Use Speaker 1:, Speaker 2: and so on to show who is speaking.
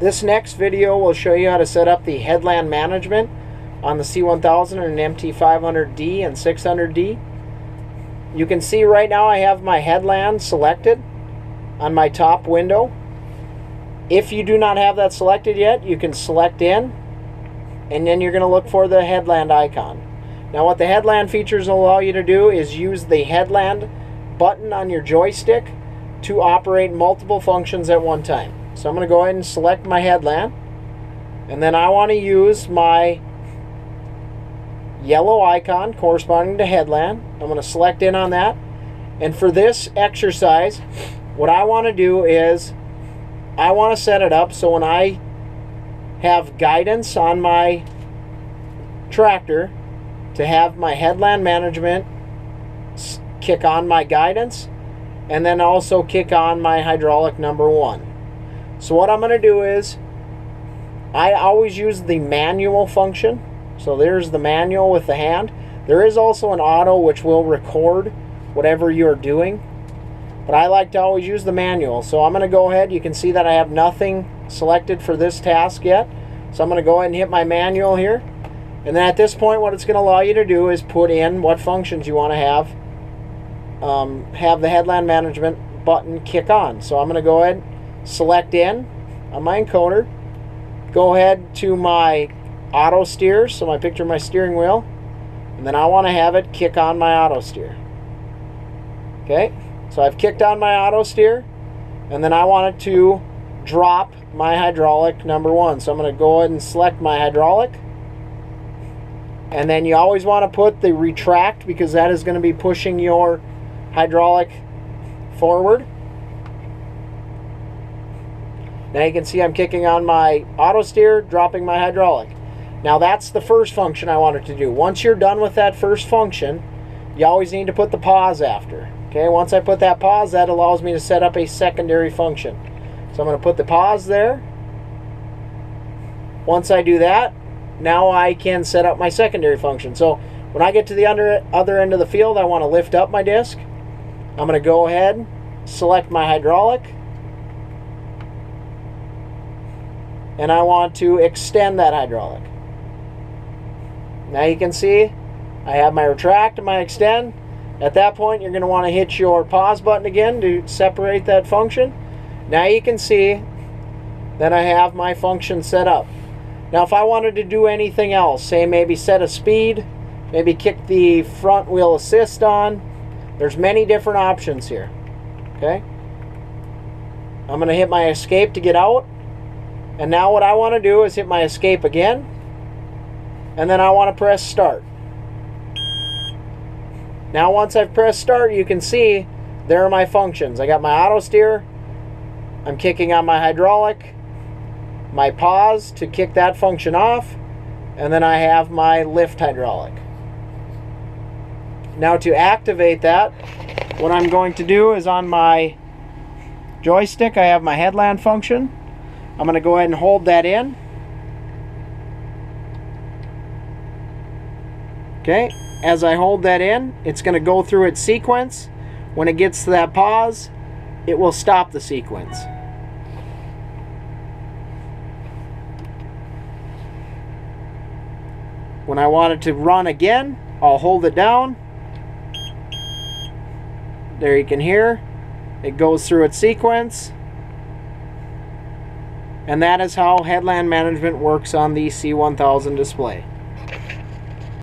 Speaker 1: This next video will show you how to set up the headland management on the C1000 and MT500D and 600D. You can see right now I have my headland selected on my top window. If you do not have that selected yet, you can select in, and then you're going to look for the headland icon. Now what the headland features allow you to do is use the headland button on your joystick to operate multiple functions at one time. So I'm going to go ahead and select my headland, and then I want to use my yellow icon corresponding to headland. I'm going to select in on that, and for this exercise what I want to do is I want to set it up so when I have guidance on my tractor to have my headland management kick on my guidance and then also kick on my hydraulic number 1. So what I'm going to do is I always use the manual function. So there's the manual with the hand. There is also an auto which will record whatever you're doing, but I like to always use the manual. So I'm going to go ahead. You can see that I have nothing selected for this task yet. So I'm going to go ahead and hit my manual here. And then at this point what it's going to allow you to do is put in what functions you want to have the headland management button kick on. So I'm going to go ahead, select in on my encoder, go ahead to my auto steer, so I picture my steering wheel, and then I want to have it kick on my auto steer. Okay, so I've kicked on my auto steer, and then I want it to drop my hydraulic number 1. So I'm going to go ahead and select my hydraulic, and then you always want to put the retract because that is going to be pushing your hydraulic forward. Now you can see I'm kicking on my auto steer, dropping my hydraulic. Now that's the first function I wanted to do. Once you're done with that first function, you always need to put the pause after. Okay, once I put that pause, that allows me to set up a secondary function. So I'm going to put the pause there. Once I do that, now I can set up my secondary function. So when I get to the other end of the field, I want to lift up my disc. I'm going to go ahead, select my hydraulic, and I want to extend that hydraulic. Now you can see I have my retract and my extend. At that point you're going to want to hit your pause button again to separate that function. Now you can see that I have my function set up. Now if I wanted to do anything else, say maybe set a speed, maybe kick the front wheel assist on, there's many different options here. Okay, I'm going to hit my escape to get out, and now what I want to do is hit my escape again, and then I want to press start. Now once I've pressed start, you can see there are my functions. I got my auto steer, I'm kicking on my hydraulic, my pause to kick that function off, and then I have my lift hydraulic. Now to activate that, what I'm going to do is on my joystick I have my headland function. I'm going to go ahead and hold that in. Okay, as I hold that in, it's going to go through its sequence. When it gets to that pause, it will stop the sequence. When I want it to run again, I'll hold it down. There you can hear it goes through its sequence. And that is how headland management works on the C1000 display.